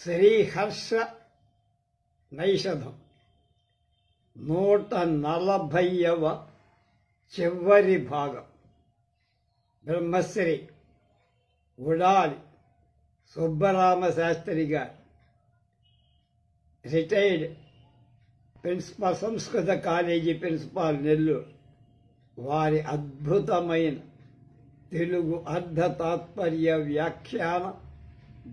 శ్రీహర్ష నైషధం 140వ చివరి భాగం. బ్రహ్మశ్రీ ఉడాలి సుబ్బరామశాస్త్రి గారు, రిటైర్డ్ ప్రిన్సిపాల్, సంస్కృత కాలేజీ ప్రిన్సిపాల్, నెల్లూరు. వారి అద్భుతమైన తెలుగు అర్ధ తాత్పర్య వ్యాఖ్యాన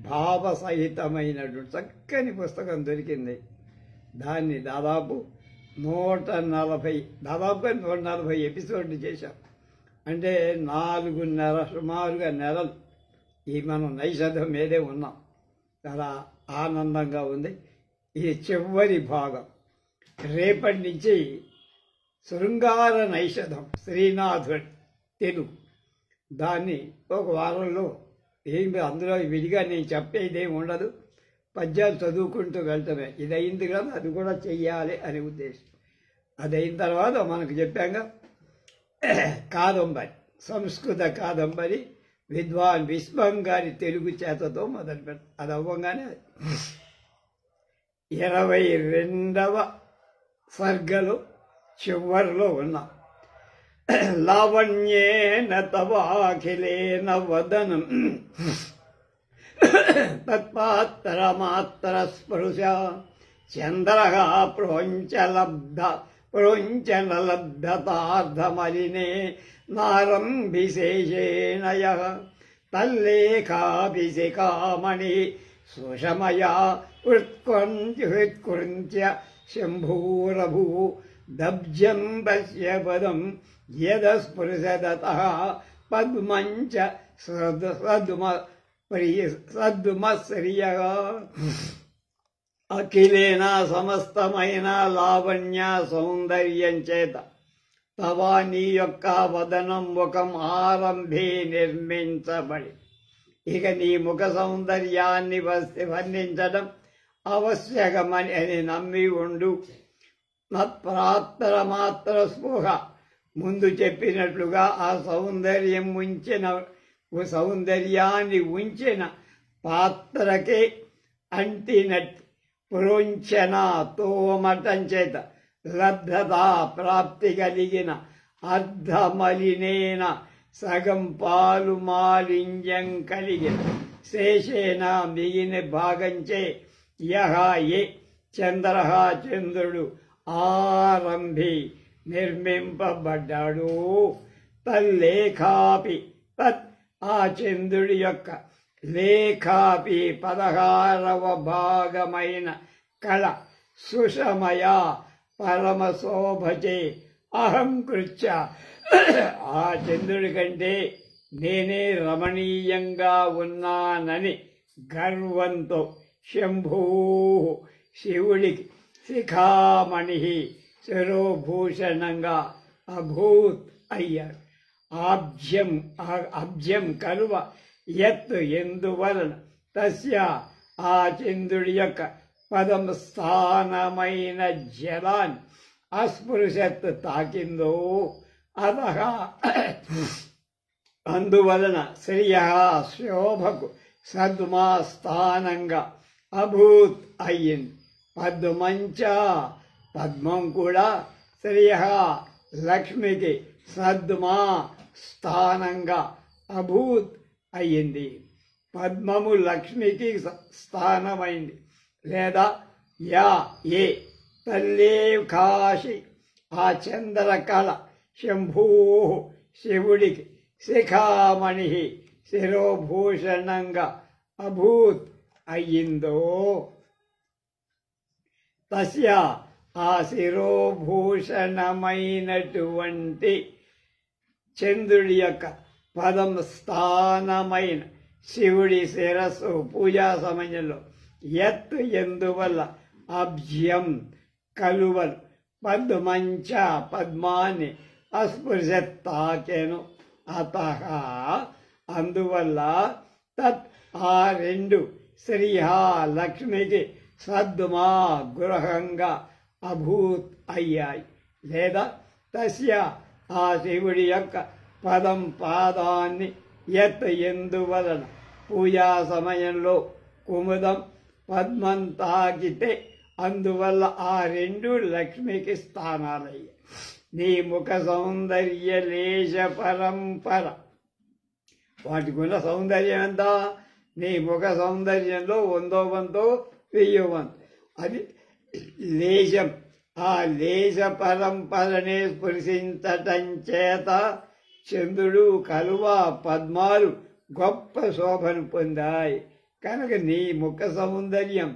భావసహితమైనటువంటి చక్కని పుస్తకం దొరికింది. దాన్ని దాదాపుగా 140 ఎపిసోడ్లు చేశాం. అంటే 4.5 సుమారుగా నెలలు ఈ మనం నైషధం మీదే ఉన్నాం. చాలా ఆనందంగా ఉంది. ఇది చివరి భాగం. రేపటి నుంచి శృంగార నైషధం శ్రీనాథుడి తెలుగు. దాన్ని ఒక వారంలో అందులో విడిగా నేను చెప్పేదేమి ఉండదు, పద్యాలు చదువుకుంటూ వెళ్తామే. ఇది అయింది కదా, అది కూడా చెయ్యాలి అనే ఉద్దేశం. అది అయిన తర్వాత మనకు చెప్పాక కాదంబరి, సంస్కృత కాదంబరి విద్వాన్ విశ్వం గారి తెలుగు చేతతో మొదలు పెడతాం. అది అవ్వగానే 22వ సర్గలో చివరిలో ఉన్నాం. లావణ్యేన తవాఖిలేన వదనం తత్పాత్రమాత్ర స్పృశ చంద్రః ప్రోంచనలబ్ధతార్థమలినే నారంభిశేషేణ యః తల్లేఖాభిషిఖామణి సుషమయా ఉత్కృంత్య శంభూరభూ దబ్జం పశ్య పదం యదస్పృశదతః పద్మంచ సద్మశ్రియః. అఖిలేన సమస్తమైన లావణ్య సౌందర్యం చేత తవా నీ యొక్క వదనం ముఖం ఆరంభే నిర్మించబడి, ఇక నీ ముఖ సౌందర్యాన్ని వర్ణించడం ఆవశ్యకమని అని నమ్మి ఉండు. మత్ప్రాత్రమాత్ర స్పృహ, ముందు చెప్పినట్లుగా ఆ సౌందర్యాన్ని ఉంచిన పాత్రకే అంటినట్టు పురోంచన తోమటం చేత లబ్ధత ప్రాప్తి కలిగిన అర్ధమలినేన సగం పాలు మాలిన్యం కలిగిన శేషేన మిగిలిన భాగంచే యహ ఏ చంద్రః చంద్రుడు ఆరంభి నిర్మింపబడ్డాడు. తల్లేఖాపి తత్ ఆ చంద్రుడి యొక్క లేఖాపి 16వ భాగమైన కళ సుషమయ పరమశోభచే అహంకృత్య ఆ చంద్రుడి కంటే నేనే రమణీయంగా ఉన్నానని గర్వంతో శంభూ శివుడికి శిఖామణి శిరోభూషణంగా అభూత్ అయ్యారు. అబ్జం కలువ ఎత్తు ఎందువలన తస్య ఆ చంద్రుడి యొక్క పదం స్థానమైన జలాన్ని అస్పృశత్ తాకిందో అతః అందువలన శ్రియ శోభకు సద్మా స్థానంగా అభూత్ అయ్యింది. పద్మంచ పద్మం కూడా శ్రియ లక్ష్మికి సద్మా స్థానంగా అభూత్ అయ్యింది. పద్మము లక్ష్మికి స్థానమైంది. లేదా యా ఏ తల్లేఖాశి ఆ చంద్రకళ శంభూ శివుడికి శిఖామణి శిరోభూషణంగా అభూత్ అయ్యిందో తస్య ఆ శిరోభూషణమైనటువంటి చంద్రుడి యొక్క పదం స్థానమైన శివుడి శిరస్సు పూజా సమయంలో ఎత్తు ఎందువల్ల అబ్జ్యం కలువలు పద్మంచ పద్మాన్ని అస్పృశత్ తాకెను. అతః అందువల్ల తత్ ఆ రెండు శ్రీహ లక్ష్మికి సద్మా గృహంగా అభూత్ అయ్యాయి. లేదా తస్య ఆ శివుడి యొక్క పదం పాదాన్ని ఎత్తు ఎందువలన పూజా సమయంలో కుముదం పద్మం తాకితే అందువల్ల ఆ రెండు లక్ష్మికి స్థానాలయ్యాయి. నీ ముఖ సౌందర్య లేశ పరంపర, వాటికి ఉన్న సౌందర్యం ఎంత? నీ ముఖ సౌందర్యంలో 100 1000 అది లేశం. ఆ లేశ పరంపరనే స్పృశించటం చేత చంద్రుడు, కలువ, పద్మాలు గొప్ప శోభను పొందాయి. కనుక నీ ముఖ సౌందర్యం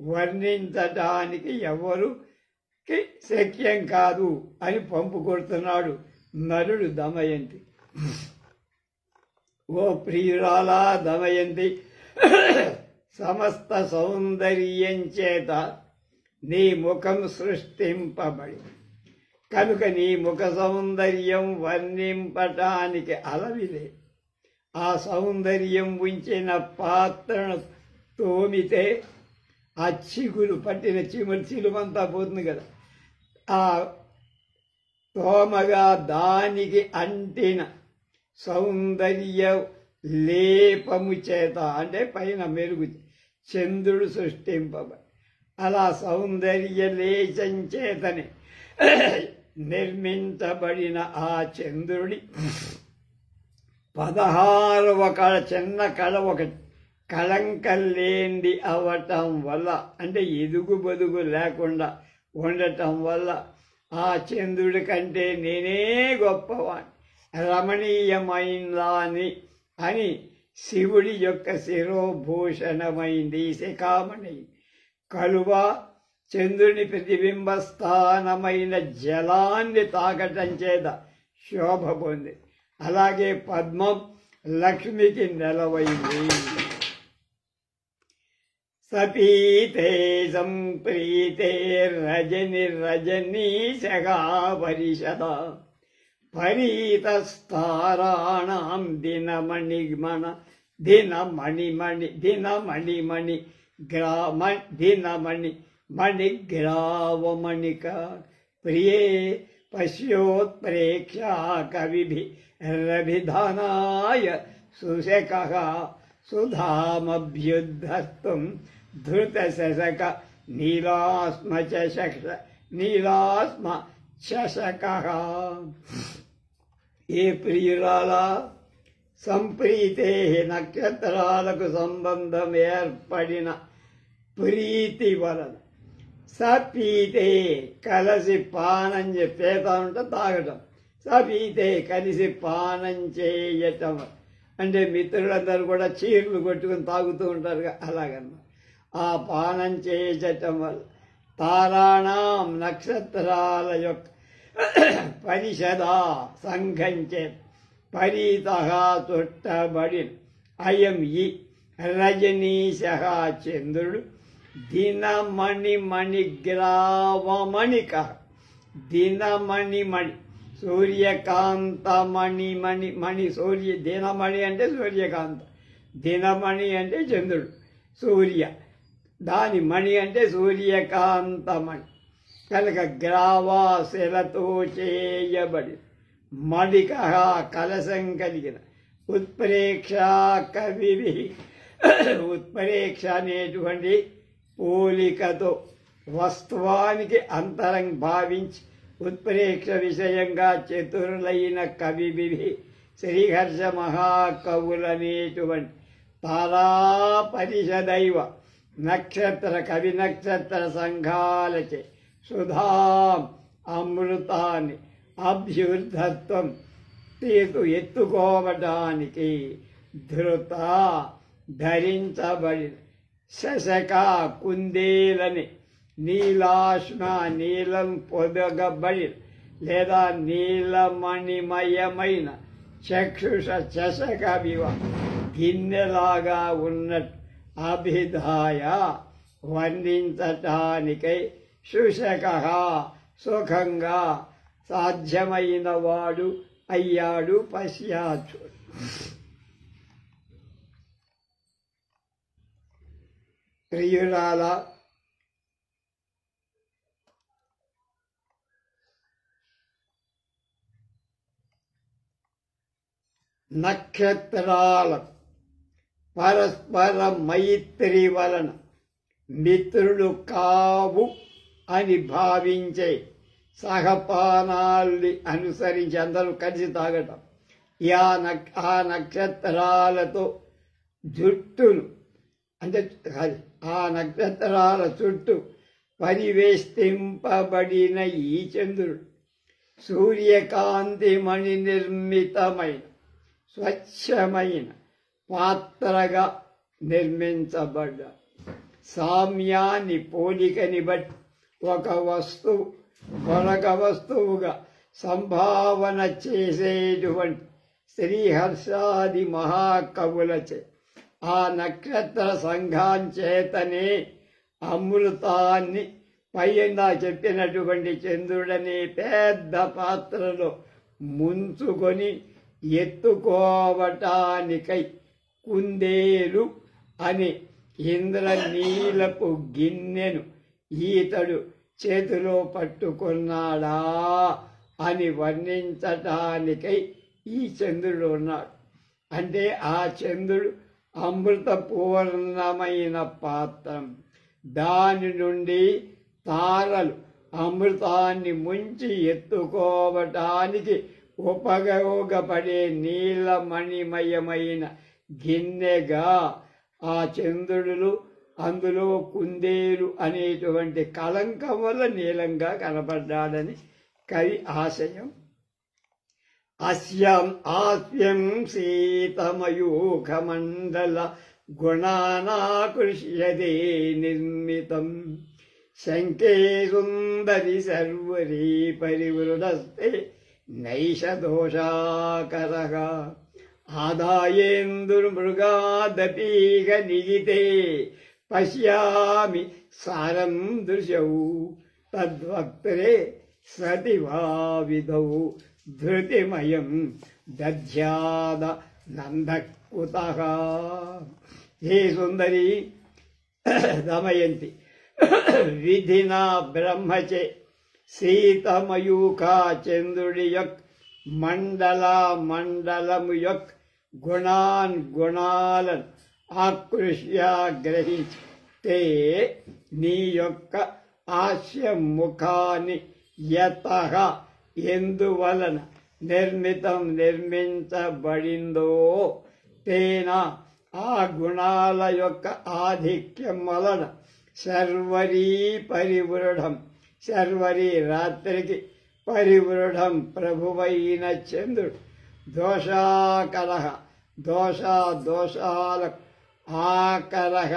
వర్ణించటానికి ఎవరికి శక్యం కాదు అని పంపు కొడుతున్నాడు నరుడు దమయంతి. ఓ ప్రియురాలా దమయంతి, సమస్త సౌందర్యం చేత నీ ముఖం సృష్టింపబడి, కనుక నీ ముఖ సౌందర్యం వర్ణింపటానికి అలవిలే. ఆ సౌందర్యం ఉంచిన పాత్రను తోమితే ఆ చిగురు పట్టిన చిలుమంతా పోతుంది కదా. ఆ తోమగా దానికి అంటిన సౌందర్య లేపము చేత, అంటే పైన మెరుగు, చంద్రుడు సృష్టింపబడి, అలా సౌందర్య లేచం చేతనే నిర్మించబడిన ఆ చంద్రుడి 16వ కళ, చిన్న కళ ఒకటి కళంకం లేంది అవటం వల్ల, అంటే ఎదుగు బదుగు లేకుండా ఉండటం వల్ల ఆ చంద్రుడి కంటే నేనే గొప్పవాణ్ణి, రమణీయమైనదాని అని శివుడి యొక్క శిరోభూషణమైంది శిఖామణి. కలువ చంద్రుని ప్రతిబింబ స్థానమైన జలాన్ని తాకటం చేత శోభ పొంది. అలాగే పద్మం లక్ష్మికి నెలవైంది. సపీతే సంప్రీతే రజనీశగా పరిషద పరీతస్తారాణం మణిగ్రావమణిక ప్రియే పశ్యోత్ప్రేక్షా కవిభిరభిధానాయ సుశకః సుధామభ్యుద్ధస్తం ధృతశశక నీలాస్మ చషకః. ఏ ప్రియురాలా, సంప్రీతే నక్షత్రాలకు సంబంధం ఏర్పడిన ప్రీతి వలన, సపీతే కలిసి పానం పేత ఉంటే తాగటం, సపీతే కలిసి పానం చేయటం అంటే మిత్రులందరూ కూడా చీరలు కొట్టుకుని తాగుతూ ఉంటారు, అలాగన్నా ఆ పానం చేయటం వల్ల తారాణం నక్షత్రాల యొక్క పరిషదా సంఘం చేత పరీత చుట్టబడిన అయం ఈ రజనీశ చంద్రుడు దినమణిమణిగ్రావమణిక, దినమణిమణి సూర్యకాంతమణిమణి సూర్య, దినమణి అంటే సూర్యకాంత, దినమణి అంటే చంద్రుడు, సూర్య దాని మణి అంటే సూర్యకాంతమణి. కనుక గ్రావాశిలతో చేయబడి మణిక కలశం కలిగిన ఉత్ప్రేక్ష కవివి, ఉత్ప్రేక్ష అనేటువంటి పోలికతో వస్తువానికి అంతరం భావించి ఉత్ప్రేక్ష విషయంగా చతురులైన కవివి శ్రీహర్ష మహాకవులనేటువంటి తారాపరిషదైవ నక్షత్ర కవి నక్షత్ర సంఘాలచే సుధాం అమృతాన్ని అభ్యుద్ధత్వం ఎత్తుకోవడానికి ధృత ధరించబడిన శశక కుందేలని నీలాశ్మ నీలం పొదగబడిన లేదా నీలమణిమయమైన చక్షుష చషక వివ గిన్నెలాగా ఉన్నట్టు అభిధాయ వర్ణించటానికై శుశక సుఖంగా సాధ్యమైన వాడు అయ్యాడు పశ్చాత్తు. ప్రియురాల, నక్షత్రాల పరస్పర మైత్రి వలన మిత్రులు కావు అని భావించే సహపానాల్ని అనుసరించి అందరూ కలిసి తాగటం. ఆ నక్షత్రాలతో జుట్టును అంటే ఆ నక్షత్రాల చుట్టూ పరివేష్టింపబడిన ఈ చంద్రుడు సూర్యకాంతి మణి నిర్మితమైన స్వచ్ఛమైన పాత్రగా నిర్మించబడ్డ సామ్యాన్ని పోలికని బట్టి ఒక వస్తువు మరొక వస్తువుగా సంభావన చేసేటువంటి శ్రీహర్షాది మహాకవులచే ఆ నక్షత్ర సంఘాంచేతనే అమృతాన్ని పైన చెప్పినటువంటి చంద్రుడనే పెద్ద పాత్రలో ముంచుకొని ఎత్తుకోవటానికై కుందేలు అని ఇంద్రనీలపు గిన్నెను ఈతడు చేతిలో పట్టుకున్నాడా అని వర్ణించటానికై ఈ చంద్రుడు ఉన్నాడు. అంటే ఆ చంద్రుడు అమృతపూర్ణమైన పాత్రం. దాని నుండి తారలు అమృతాన్ని ముంచి ఎత్తుకోవటానికి ఉపయోగపడే నీలమణిమయమైన గిన్నెగా ఆ చంద్రుడు అందులో కుందేలు అనేటువంటి కలంకం వల్ల నీలంగా కనపడ్డాడని కవి ఆశయం. ఆస్యం సీతమయూఖమండల గుణానాకృష్యతే నిర్మితం శంకే సుందరి సర్వరీ పరివృఢస్తే నైష దోషాకరః ఆదాయేందుర్మృగాదపీగ నిగితే పశ్యామి సారం దృశౌ తద్వక్త్రే సతిభావిధౌ ధృతిమయం దధ్యాద నందకుతః. హే సుందరి దమయంతి, విధినా బ్రహ్మచే సీతమయూఖా చంద్రుడి యొక్క మండలము యొక్క గుణాలను ఆకృష్య గ్రహించితే నీ యొక్క హాస్యముఖాన్ని యతః ఎందువలన నిర్మించబడిందో తేన ఆ గుణాల యొక్క ఆధిక్యం వలన శర్వరీ పరివృఢం, శర్వరీ రాత్రికి పరివృఢం ప్రభువైన చంద్రుడు దోషాకరః దోషాలకు ఆకరః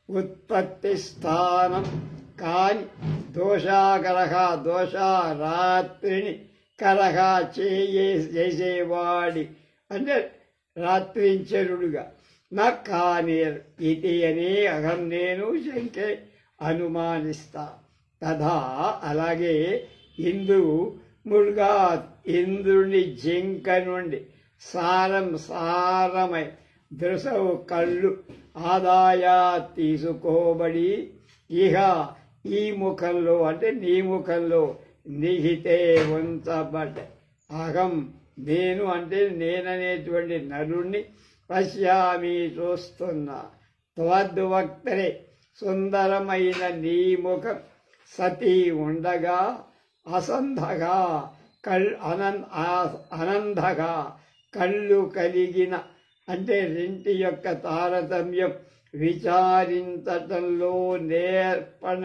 ఉత్పత్తి స్థానం కాని దోషాకరః రాత్రిని కరహ చేసేవాడి అంటే రాత్రించరుడుగా నా కాని ఇది అని అహం నేను శంకే అనుమానిస్తా. తథా అలాగే ఇంద్రుని జింక నుండి సారమై దృశవు కళ్ళు ఆదాయా తీసుకోబడి ఇహ ఈ ముఖంలో అంటే నీ ముఖంలో నిహితే ఉంచబడ్డ అహం నేను అంటే నేననేటువంటి నరుణ్ణి పశ్యామి చూస్తున్నా. త్వద్వక్త్రే సుందరమైన నీ ముఖం సతీ ఉండగా అసంధగా అనంధగా కళ్ళు కలిగిన అంటే రెంటి యొక్క తారతమ్యం విచారించటంలో నేర్పణ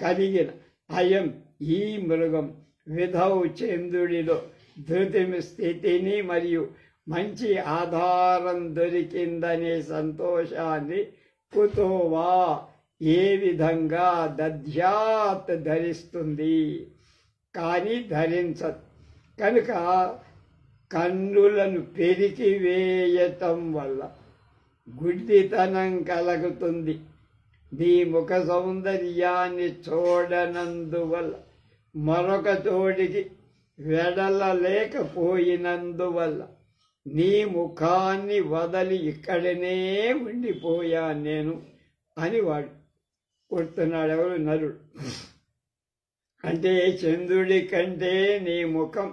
కలిగిన అయం ఈ మృగం విధౌ చంద్రుడిలో ధృతిమి స్థితిని మరియు మంచి ఆధారం దొరికిందనే సంతోషాన్ని కుతోవా ఏ విధంగా దధ్యాత్ ధరిస్తుంది కానీ ధరించదు. కనుక కన్నులను పెరికి వేయటం వల్ల గుడ్డితనం కలుగుతుంది. నీ ముఖ సౌందర్యాన్ని చూడనందువల్ల మరొక చోటికి వెడలలేకపోయినందువల్ల నీ ముఖాన్ని వదలి ఇక్కడనే ఉండిపోయాను నేను అని వాడు కొడుతున్నాడు. ఎవరు? నరుడు. అంటే చంద్రుడి కంటే నీ ముఖం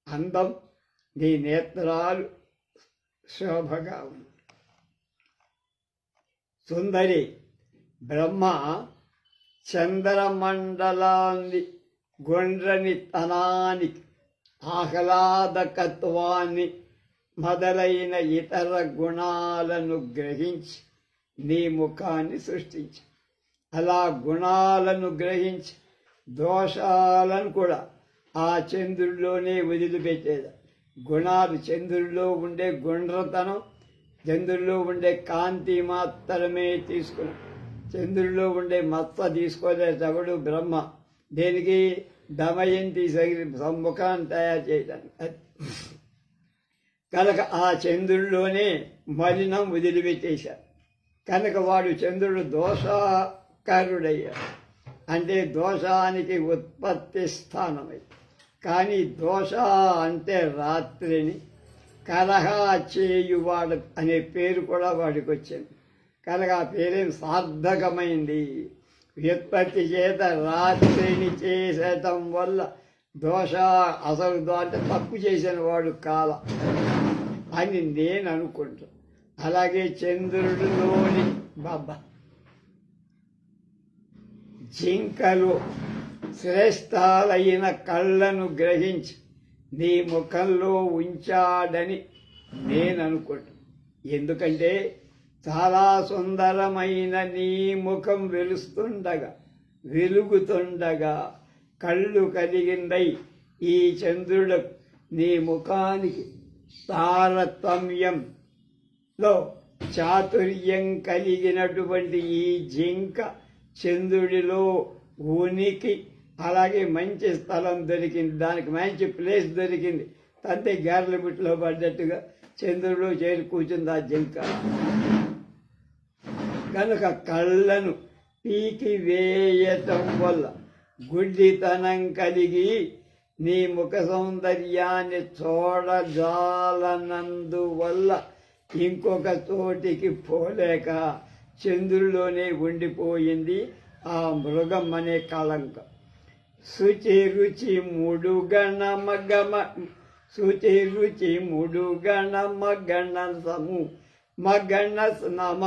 అందం, నీ నేత్రాలు శోభగా ఉంది. సుందరి బ్రహ్మ చంద్రమండలాన్ని గుండ్రని తనానికి ఆహ్లాదకత్వాన్ని మొదలైన ఇతర గుణాలను గ్రహించి నీ ముఖాన్ని సృష్టించి, అలా గుణాలను గ్రహించి దోషాలను కూడా ఆ చంద్రుడిలోనే వదిలిపెట్టేది. గుణాలు చంద్రుడిలో ఉండే గుండ్రతనం, చంద్రుడిలో ఉండే కాంతి మాత్రమే తీసుకుని, చంద్రుడిలో ఉండే మత్త తీసుకోలేటప్పుడు బ్రహ్మ దేనికి దమయంతి ముఖాన్ని తయారు చేయడానికి. కనుక ఆ చంద్రుడిలోనే మలినం వదిలిపెట్టేశారు. కనుక వాడు చంద్రుడు దోషాకారుడయ్యాడు. అంటే దోషానికి ఉత్పత్తి స్థానమై. కానీ దోష అంటే రాత్రిని కలహా చేయువాడు అనే పేరు కూడా వాడికి వచ్చింది. కనుక ఆ పేరేం సార్థకమైంది. వ్యుత్పత్తి చేత రాత్రిని చేసేయటం వల్ల దోష అసలు అంటే తప్పు చేసిన వాడు కాల అని నేను అనుకుంటాను. అలాగే చంద్రుడిలోని బాబా జింకలు శ్రేష్టాలైన కళ్ళను గ్రహించి నీ ముఖంలో ఉంచాడని నేను అనుకుంటాను. ఎందుకంటే చాలా సుందరమైన నీ ముఖం వెలుగుతుండగా కళ్ళు కలిగిందై ఈ చంద్రుడు నీ ముఖానికి తారతమ్యంలో చాతుర్యం కలిగినటువంటి ఈ జింక చంద్రుడిలో ఉనికి, అలాగే మంచి స్థలం దొరికింది, దానికి మంచి ప్లేస్ దొరికింది. తంతే గారెల బుట్లో పడ్డట్టుగా చంద్రుడిలో చేరి కూర్చుంది ఆ జింక. కనుక కళ్ళను పీకి వేయటం వల్ల గుడ్డితనం కలిగి నీ ముఖ సౌందర్యాన్ని చూడజాలనందువల్ల ఇంకొక చోటికి పోలేక చంద్రులోనే ఉండిపోయింది ఆ మృగం అనే కళంకం. శుచి రుచి ముడుగణ మగణ సము మగణ నమ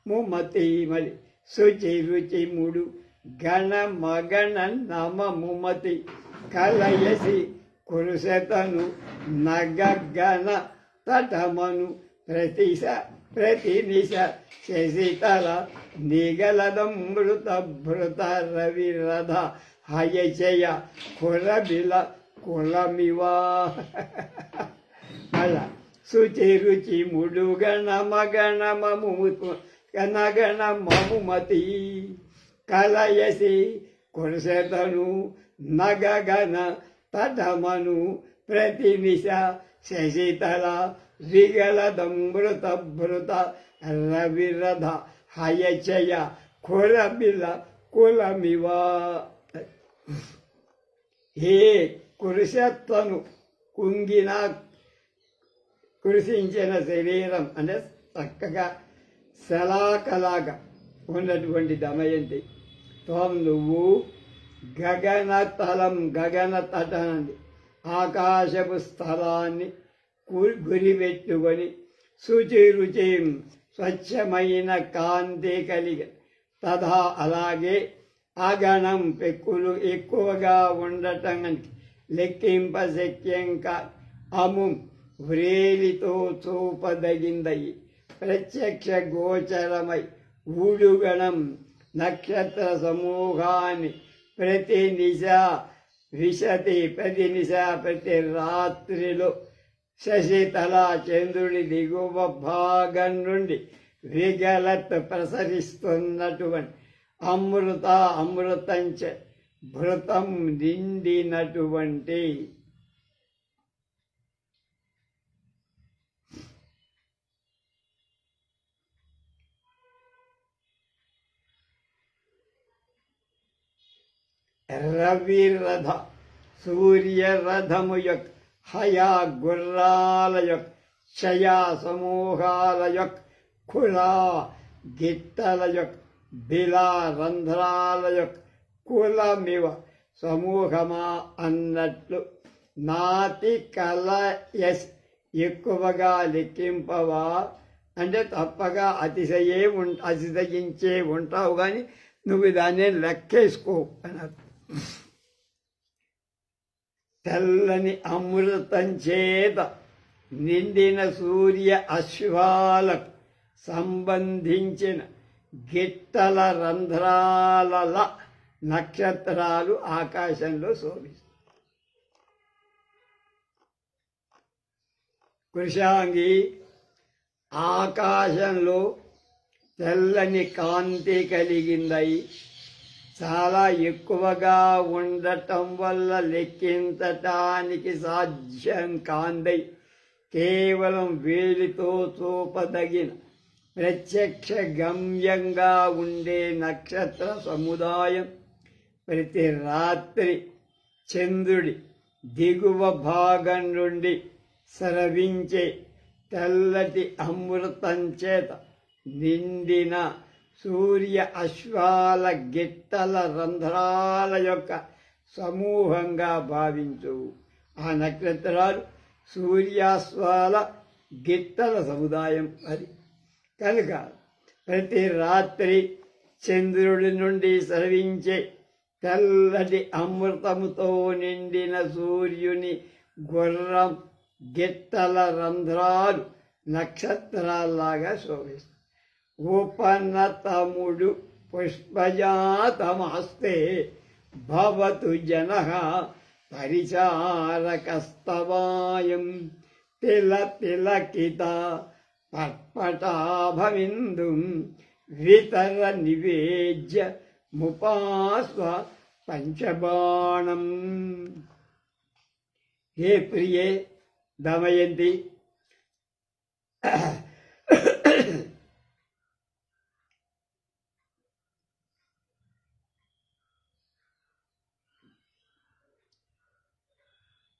ముమతి మలి శుచి రుచి ముడు గణ మగణ నమ ముమతి కలయసి కురుశతను నగగణ తటమను ప్రతినిశ శశితల నిగలదమృత భృత రవిరథ హయచయ కులబిల కులమివా. అలా శుచి రుచి ముడుగణ మగణ మము గణగణ మముమతి కలయసి కురుశతను నగగణ తటమను ప్రతినిశ శశితల విగలదమృత భృత రవిరథ హయచయ కులబిల కులమివా. హే కురుశత్వను కుంగిన కురిసించిన శరీరం అంటే చక్కగా శలాకలాగా ఉన్నటువంటి దమయంతి, త్వం నువ్వు గగనతలం గగన తటాన్ని ఆకాశపు స్థలాన్ని గురిపెట్టుకొని శుచిరుచి స్వచ్ఛమైన కాంతి కలిగి తథా అలాగే అగణం పెక్కులు ఎక్కువగా ఉండటం లెక్కింపశక్యంక అము వ్రేలితో చూపదగిందయి ప్రత్యక్ష గోచరమై ఊడుగణం నక్షత్ర సమూహాన్ని ప్రతి రాత్రిలో శశితల చంద్రుడి దిగువ భాగం నుండి విగలత్ ప్రసరిస్తున్నటువంటి అమృతంచ భృతం నిండినటువంటి రవిరథ సూర్యరథము యొక్క హయా గుర్రాల యొక్క క్షయా సమూహాల యొక్క కులా గిట్టల యొక్క బిలా రంధ్రాల యొక్క కులమివ సమూహమా అన్నట్లు నాతి కలయస్ ఎక్కువగా లెక్కింపవా అంటే తప్పగా అతిశయించే ఉంటావు కానీ నువ్వు దాన్ని లెక్కేసుకో అన్నారు. తెల్లని అమృతం చేత నిండిన సూర్య అశ్వాలకు సంబంధించిన గిట్టల రంధ్రాల నక్షత్రాలు ఆకాశంలో శోభిస్తాయి. కృషాంగి, ఆకాశంలో తెల్లని కాంతి కలిగిందై చాలా ఎక్కువగా ఉండటం వల్ల లెక్కించటానికి సాధ్యం కాందై కేవలం వేలితో చూపదగిన ప్రత్యక్ష గమ్యంగా ఉండే నక్షత్ర సముదాయం ప్రతి రాత్రి చంద్రుడి దిగువ భాగం నుండి స్రవించే తెల్లటి అమృతం చేత నిండిన సూర్య అశ్వాల గిట్టల రంధ్రాల యొక్క సమూహంగా భావించు. ఆ నక్షత్రాలు సూర్యాశ్వాల గిట్టల సముదాయం. అది కనుక ప్రతి రాత్రి చంద్రుడి నుండి స్రవించే తెల్లటి అమృతముతో నిండిన సూర్యుని గుర్రం గిట్టల రంధ్రాలు నక్షత్రాల్లాగా శోభిస్తాయి. ఉపనతముడు పుష్పజాతమస్తే భవతు జనః పరిచారకస్తవాయం తిల తిలకిత పట్పటాభవిందుం వితర నివేద్య ముపాస్వ పంచబాణం. హే ప్రియే దమయంతి,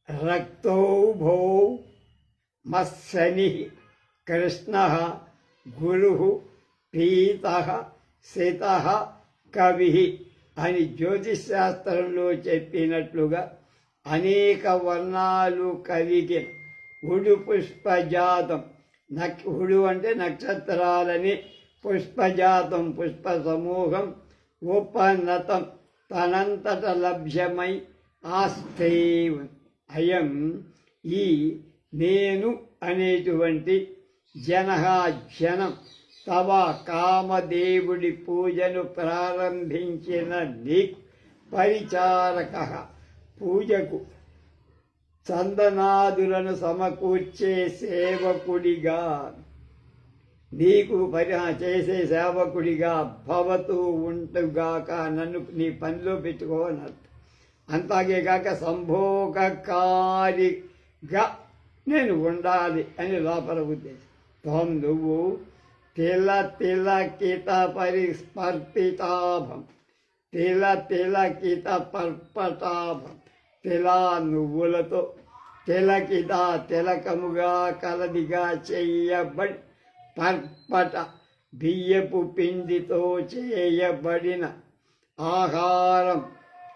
రక్తౌభౌ మత్సని కృష్ణ గురు పీత శిత కవి అని జ్యోతిశాస్త్రంలో చెప్పినట్లుగా అనేక వర్ణాలు కలిగిన ఉడు పుష్పజాతం. ఉడు అంటే నక్షత్రాలని, పుష్పజాతం పుష్ప సమూహం, ఉపనతం తనంతట లభ్యమై ఆస్తే. అయం ఈ నేను అనేటువంటి జనం తవ కామదేవుడి పూజను ప్రారంభించిన నీకు పరిచారక, పూజకు చందనాదులను సమకూర్చే సేవకుడిగా, నీకు చేసే సేవకుడిగా భవతు ఉంటుగాక, నన్ను నీ పనిలో పెట్టుకోనట్టు. అంతాకేకాక సంభోగకారిగా నేను ఉండాలి అని లోపల ఉద్దేశం. త్వం నువ్వు తిల తిలకిత పరిస్పర్పితాభం, తిల తిలకిత పర్పటాభం, తిలా నువ్వులతో, తిలకిత తిలకముగా కలదిగా చెయ్యబడి, పర్పట బియ్యపు పిండితో చేయబడిన ఆహారం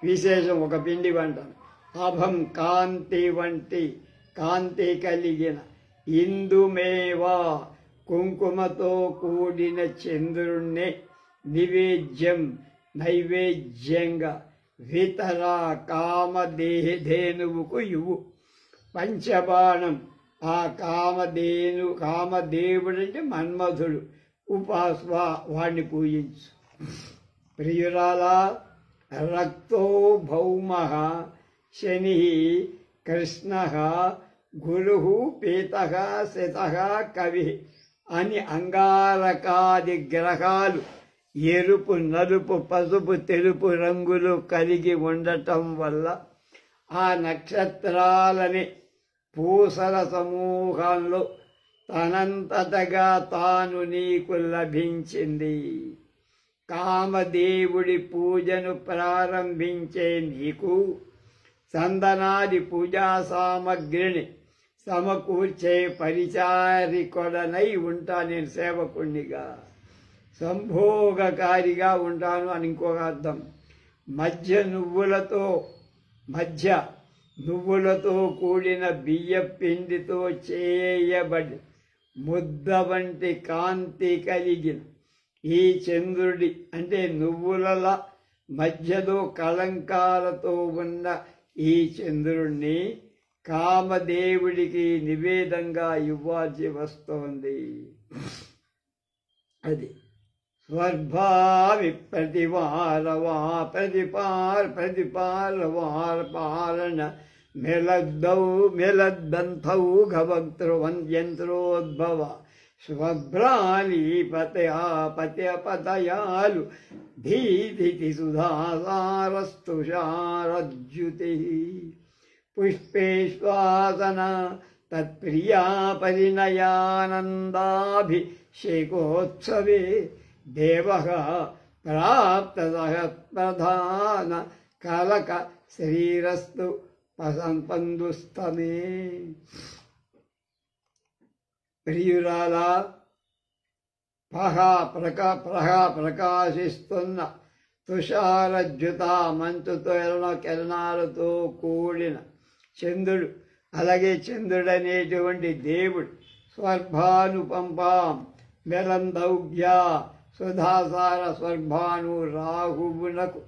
విశేషం, ఒక పిండి వంట. అభం కాంతి వంటి కాంతి కలిగిన, ఇందుమేవా కుంకుమతో కూడిన చంద్రుణ్ణి నివేద్యం నైవేద్యంగా వితర కామధేనువుకు ఇవ్వు. పంచబాణం ఆ కామదేవుడు అంటే మన్మధుడు, ఉపాస్వ వాడిని పూజించు. ప్రియురాలా, రక్తో భౌమ శని కృష్ణ గురు పీత శిత కవి అని అంగారకాది గ్రహాలు ఎరుపు, నలుపు, పసుపు, తెలుపు రంగులు కలిగి ఉండటం వల్ల ఆ నక్షత్రాలని పూసల సమూహంలో తనంతటగా తాను నీకు లభించింది. కామదేవుడి పూజను ప్రారంభించే నీకు చందనాది పూజా సామగ్రిని సమకూర్చే పరిచారికొడనై ఉంటా. నేను సేవకుణ్ణిగా, సంభోగకారిగా ఉంటాను అని ఇంకొక అర్థం. మధ్య నువ్వులతో కూడిన బియ్య పిండితో చేయబడి ముద్ద వంటి కాంతి కలిగిన ఈ చంద్రుడి అంటే నువ్వుల మధ్యలో కళంకాలతో ఉన్న ఈ చంద్రుణ్ణి కామదేవుడికి నివేదంగా ఇవ్వాల్సి వస్తోంది. అది స్వర్భావి ప్రతిపాలన మెలద్దంథౌ యంత్రోద్భవ స్వభ్రాళీపతయాలు ధీధితి సుధాసారస్తుషారజ్యుతి పుష్పేశ్వాసన తత్ప్రియా పరిణయానందాభిషేకోత్సవే దేవః ప్రాప్త ప్రధాన కలక శ్రీరస్తు పందుస్తమే. ప్రియురాల ప్రకాశిస్తున్న తుషారజ్యుత మంచు కిరణాలతో కూడిన చంద్రుడు, అలాగే చంద్రుడనేటువంటి దేవుడు స్వర్భానుపంపాం మెలందౌగ్య సుధాసార స్వర్భాను రాహువునకు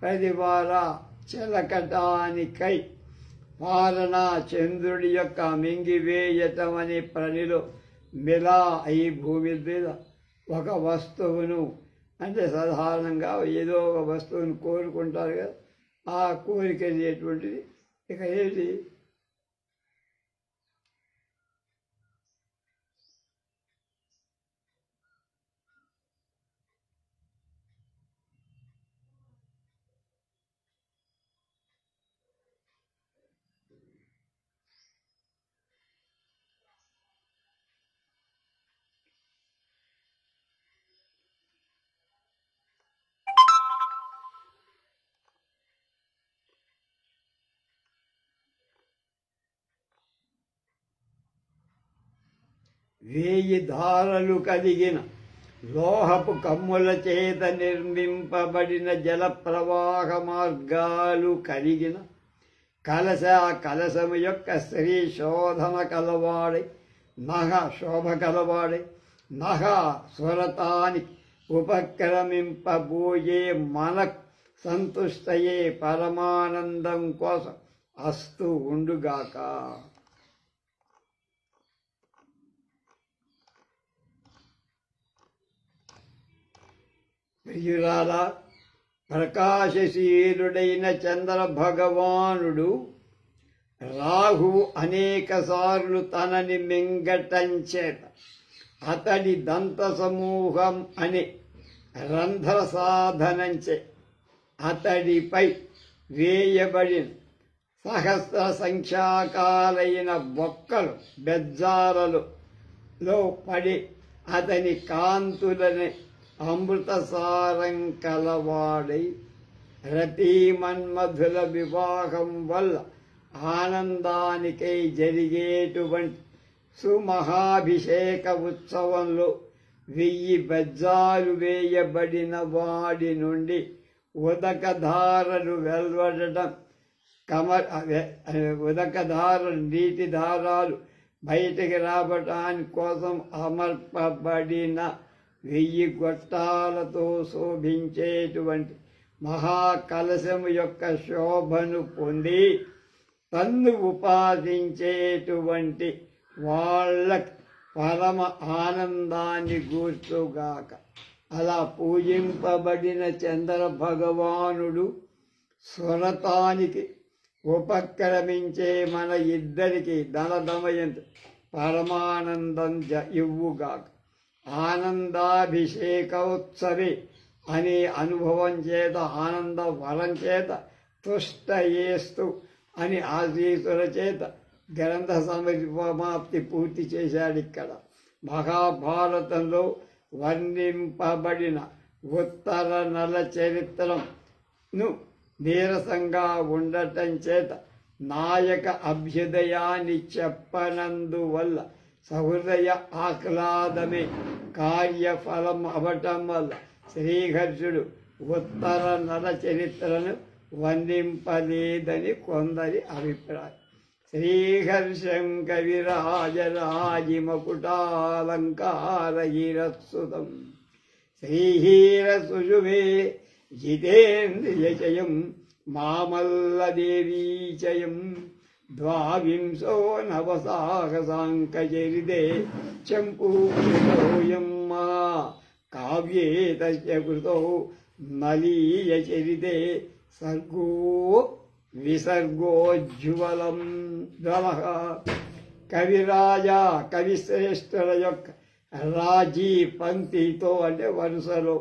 ప్రతివార చిలకటానికై పాలన చంద్రుడి యొక్క మింగివేయటం అనే పనిలో మిలా ఈ భూమి మీద ఒక వస్తువును అంటే సాధారణంగా ఏదో ఒక వస్తువును కోరుకుంటారు కదా, ఆ కోరిక అనేటువంటిది ఇక ఏంటి వేయి ధారలు కలిగిన లోహపు కమ్ముల చేత నిర్మింపబడిన జల ప్రవాహ మార్గాలు కలిగిన కలశము యొక్క స్త్రీ శోధన కలవాడై శోభ కలవాడై స్వరతానికి ఉపక్రమింపబోయే మనకు సంతుష్టయే పరమానందం కోసం అస్తు ఉండుగాక. ప్రియురాల ప్రకాశశీలుడైన చంద్ర భగవానుడు రాహువు అనేక సార్లు తనని మింగటంచేత అతడి దంత సమూహం అనే రంధ్ర సాధనంచే అతడిపై వేయబడిన సహస్ర సంఖ్యాకాలైన బొక్కలు బెజ్జారలో పడి అతని కాంతులని అమృతసారం కలవాడై రతీమన్మధుల వివాహం వల్ల ఆనందానికై జరిగేటువంటి సుమహాభిషేక ఉత్సవంలో 1000 బెజ్జాలు వేయబడిన వాడి నుండి ఉదకధారలు వెలువడటం ఉదకధారలు నీటి దారాలు బయటికి రావటానికి కోసం అమర్పబడిన 1000 గొట్టాలతో శోభించేటువంటి మహాకలశము యొక్క శోభను పొంది తన్ను ఉపాసించేటువంటి వాళ్ళకి పరమ ఆనందాన్ని గూర్చుగాక. అలా పూజింపబడిన చంద్ర భగవానుడు స్వరతానికి ఉపక్రమించే మన ఇద్దరికి ధనదమయంతు పరమానందం ఇవ్వుగాక. ఆనందాభిషేకోత్సవే అనే అనుభవం చేత ఆనంద వరం చేత తుష్టయేస్తు అని ఆశీసుల చేత గ్రంథ సమాప్తి పూర్తి చేశాడు. ఇక్కడ మహాభారతంలో వర్ణింపబడిన ఉత్తర నల చరిత్రను నీరసంగా ఉండటం చేత నాయక అభ్యుదయాన్ని చెప్పనందువల్ల సహృదయ ఆహ్లాదమే కార్యఫలం అవటం వల్ల శ్రీహర్షుడు ఉత్తర నల చరిత్రను వర్ణింపలేదని కొందరి అభిప్రాయం. శ్రీహర్షం కవిరాజరాజిమకుటాలంకారహిరత్సుతం శ్రీహీరసుషుభే జితేంద్రియచయం మామల్లదేవీచయం ద్వావింశో నవసాహసాంకచరితే చంపూయోయం మా కావ్యే తస్య కృతో నలీయచరితే సర్గో విసర్గోజ్వలం జ్వలః. కవిరాజా కవిశ్రేష్ఠుల యొక్క రాజీ పంక్తితో అంటే వరుసలో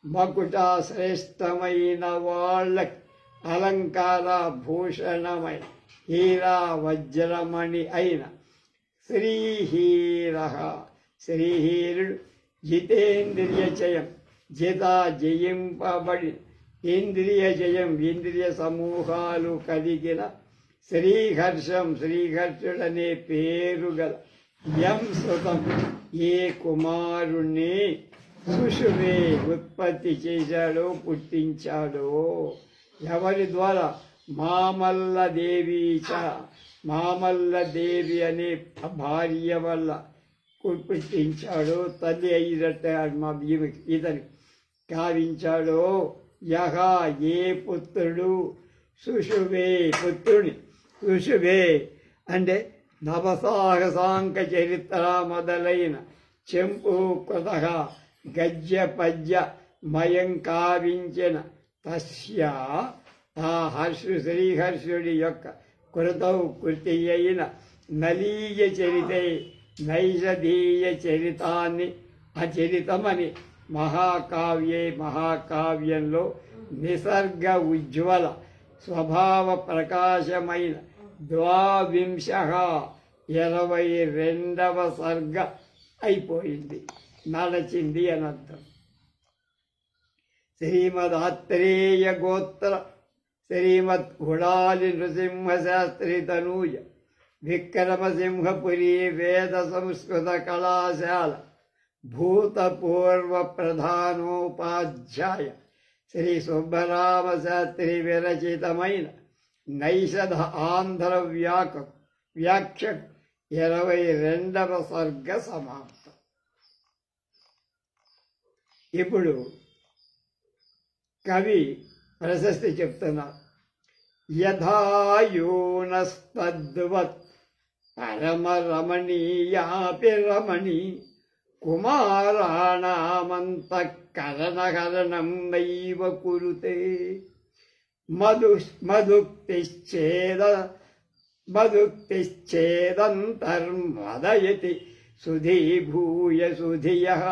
మకుట శ్రేష్టమైన వాళ్ళ అలంకార భూషణమై హీరా వజ్రమణి అయిన శ్రీహీర శ్రీహీరుడు జితేంద్రియచయం జిత జయింపబడి ఇంద్రియ జయం ఇంద్రియ సమూహాలు కలిగిన శ్రీహర్షం శ్రీహర్షుడనే పేరు గల యం సుతం ఏ కుమారుణ్ణి సుషువే ఉత్పత్తి చేశాడో పుట్టించాడో ఎవరి ద్వారా మామల్ల దేవి మామల్ల దేవి అనే భార్య వల్ల పుట్టించాడో తల్లి అయినట్టే మా ఇతని కావించాడో యహ ఏ పుత్రుడు సుషువే పుత్రుని సుషువే అంటే నవసాహసాంక చరిత్ర మొదలైన చెంపు కృత గజ్య పద్య మయం కావించిన తస్య ఆ శ్రీహర్షుడి యొక్క కృతౌ కృతి అయిన నలీయ చరితే నైషధీయ చరితాన్ని అచరితమని మహాకావ్యే మహాకావ్యంలో నిసర్గ ఉజ్వల స్వభావ ప్రకాశమైన 22వ సర్గ అయిపోయింది, నడచింది అని అర్థం. శ్రీమదాత్రేయ గోత్ర శ్రీమద్ ఉడాలి నృసింహశాస్త్రి తనూజ విక్రమసింహపురి వేద సంస్కృత కళాశాల భూతపూర్వ ప్రధానోపాధ్యాయ శ్రీ సుబ్బరామశాస్త్రి విరచితమైన నైషధ ఆంధ్ర వ్యాఖ్య 22వ సర్గ సమాప్తం. ఇప్పుడు కవి ప్రశస్తి చెప్తున్నారు. యథాయూనస్తద్వత్ పరమరమణీయాపి రమణీ కుమారాణామంతఃకరణహరణం నైవ కురుతే మదుక్తిశ్చేదంతర్మదయతి సుధీభూయ సుధియః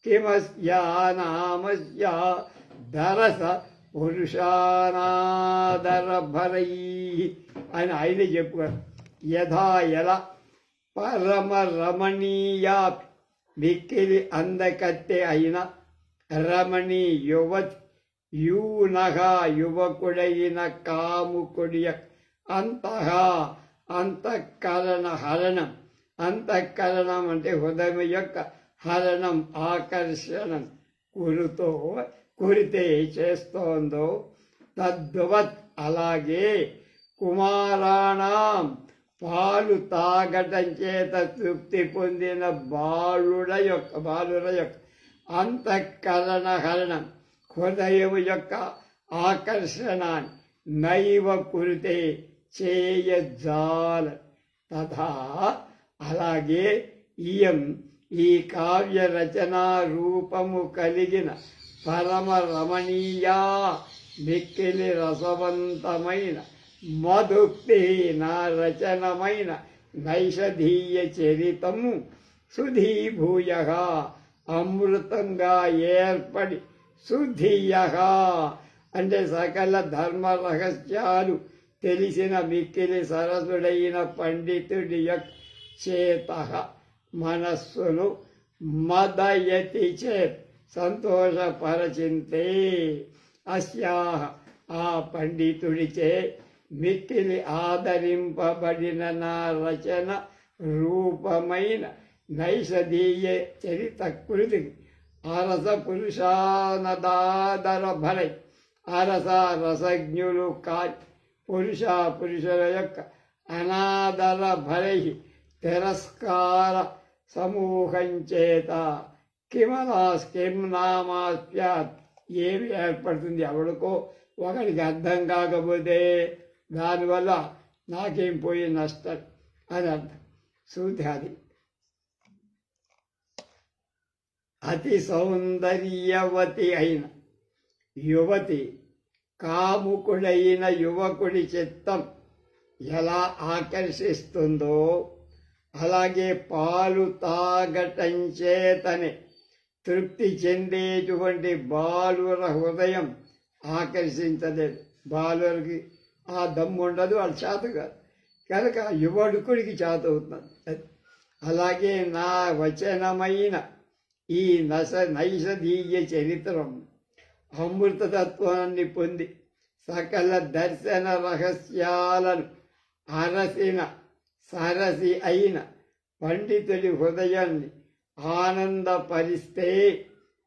కిమస్యానామస్యా దరస పురుషానాదరభరైః అని ఆయన చెప్పుకోరు. యథా ఎలా పరమరమణీయా మిక్కిలి అందకత్తె అయిన రమణీ యువత్ యూనః యువకుడైన కాముకుడి అంతఃకరణ హరణం, అంతఃకరణం అంటే హృదయం యొక్క హరణం ఆకర్షణం కురితే చేస్తోందో తద్వత్ అలాగే కుమారాణం పాలు తాగటం చేత తృప్తి పొందిన బాలుర యొక్క అంతఃకరణ హరణం హృదయం యొక్క ఆకర్షణాన్ని నైవ కురితే చేయజాల తథా అలాగే ఇయం ఈ కావ్య రచనా రూపము కలిగిన పరమ రమణీయా మిక్కిలి రసవంతమైన మధుక్తి నా రచనమైన నైషధీయ చరితము సుధీభూయ అమృతంగా ఏర్పడి సుధియ అంటే సకల ధర్మ రహస్యాలు తెలిసిన మిక్కిలి సరసుడైన పండితుడి యొక్క చేత మనస్సును మదయతి చేత్ సంతోషపరచింతే అస్యాహ ఆ పండితుడిచే మిక్కిలి ఆదరింపబడిన నా రచన రూపమైన నైషధీయ చరిత కృతికి అరస పురుషానదాదర భరై అరస రసజ్ఞులు పురుషుల యొక్క అనాదర భరై తిరస్కార సమూహం చేత కిం నామాస్యాత్ ఏమి ఏర్పడుతుంది? ఎవడికో ఒకడికి అర్థం కాకపోతే దానివల్ల నాకేం పోయి నష్టం అని అర్థం. సూత్రాది అతి సౌందర్యవతి అయిన యువతి కాముకుడైన యువకుడి చిత్తం ఎలా ఆకర్షిస్తుందో అలాగే పాలు తాగటం చేతనే తృప్తి చెందేటువంటి బాలుర హృదయం ఆకర్షించలేదు. బాలురికి ఆ దమ్ము ఉండదు, వాళ్ళ చేత కాదు కనుక యువకుడికి చేత అవుతుంది. అలాగే నా వచనమైన ఈ నైషధీయ చరిత్రం అమృతతత్వాన్ని పొంది సకల దర్శన రహస్యాలను అరసిన సరసి అయిన పండితుడి హృదయాన్ని ఆనందపరిస్తే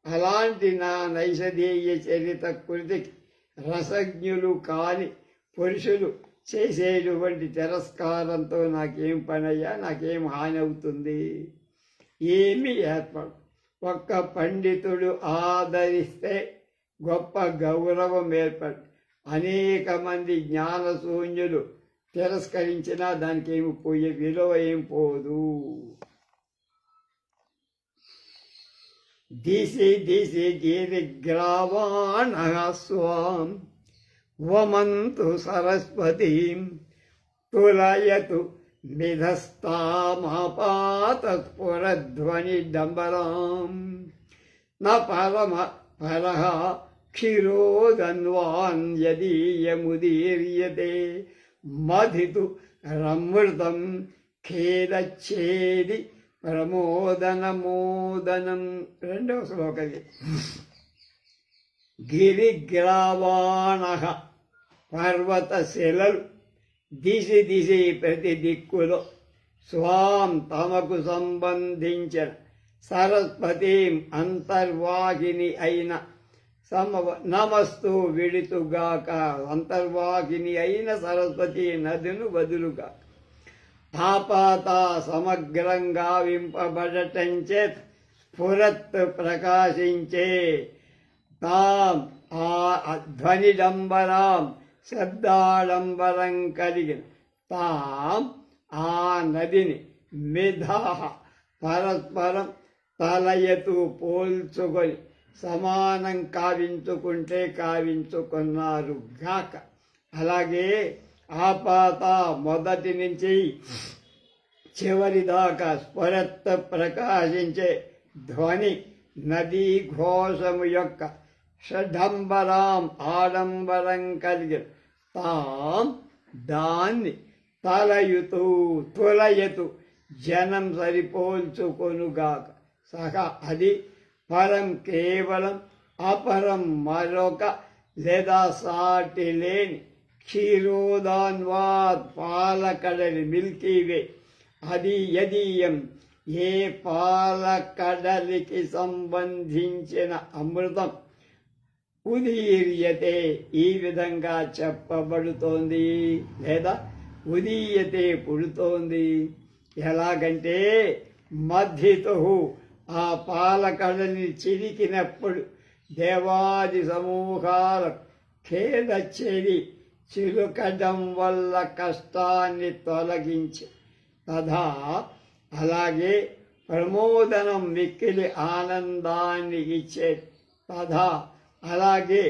అలాంటి నా నైషధీయ చరిత్ర కృతికి రసజ్ఞులు కాని పురుషులు చేసేటువంటి తిరస్కారంతో నాకేం పనయ్యా, నాకేం హాని అవుతుంది? ఏమీ ఏర్పడు. ఒక్క పండితుడు ఆదరిస్తే గొప్ప గౌరవం ఏర్పడు. అనేక మంది జ్ఞానశూన్యులు తిరస్కరించినా దానికి ఏమి పోయే విలువ ఏం పోదు. దిశి దిశి గిరిగ్రావాణ స్వాం వమంతు సరస్వతీం తులయతు మిధస్తామాపాతస్ఫురధ్వని డంబరాం న పరమ పరః క్షీరోదన్వాన్ యదీయముదీర్యతే మధితు రమృతం ఖేదచ్ఛేది ప్రమోదనమోదనం. రెండవ శ్లోకం. గిరిగ్రావాణ పర్వత శిలలు దిశి దిశి ప్రతి దిక్కులో స్వాం తమకు సంబంధించిన సరస్వతీం అంతర్వాహిని అయిన నమస్తు విడుతుగాక అంతర్వాహిని అయిన సరస్వతి నదును వదులుగా ఆపాత సమగ్రంగా వింపబడటం చేత స్ఫురత్ ప్రకాశించే తాం ఆ ధ్వనిడంబరాం శబ్దాడంబరం కలిగిన తాం ఆ నదిని మిధా పరస్పరం తలయతు పోల్చుకొని సమానం కావించుకుంటే కావించుకున్నారు గాక. అలాగే ఆపాత మొదటి నుంచి చివరి దాకా స్ఫురత్ ప్రకాశించే ధ్వని నదీ ఘోషము యొక్క షడంబరాం ఆడంబరం కలిగిన తాం దాన్ని తులయతు జనం సరిపోల్చుకొనుగాక. సహా అది పరం కేవలం అపరం మరొక లేదా సాటి లేని క్షీరోదాన్వాద్ పాలకడలి మిల్కీవే అది యదీయం ఏ పాలకడలికి సంబంధించిన అమృతం ఉదీర్యతే ఈ విధంగా చెప్పబడుతోంది లేదా ఉదీయతే పుడుతోంది. ఎలాగంటే మధ్యతో ఆ పాలకడలిని చిరికినప్పుడు దేవాది సమూహాల ఖేదచ్చేది చిలుకడం వల్ల కష్టాన్ని తొలగించి తథా అలాగే ప్రమోదనం మిక్కిలి ఆనందాన్ని ఇచ్చే తథా అలాగే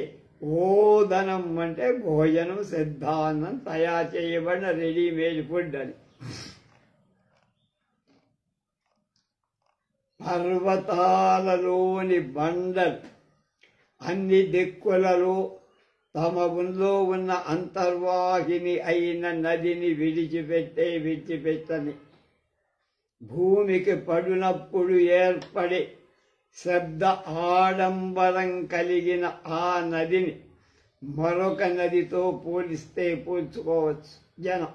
ఓదనం అంటే భోజనం సిద్ధాన్నం తయారు చేయబడిన రెడీమేడ్ ఫుడ్ అని. పర్వతాలలోని బండలు అన్ని దిక్కులలో తమ ఊళ్ళో ఉన్న అంతర్వాహిని అయిన నదిని విడిచిపెట్టని భూమికి పడినప్పుడు ఏర్పడే శబ్ద ఆడంబరం కలిగిన ఆ నదిని మరొక నదితో పోలిస్తే పోల్చుకోవచ్చు జనం.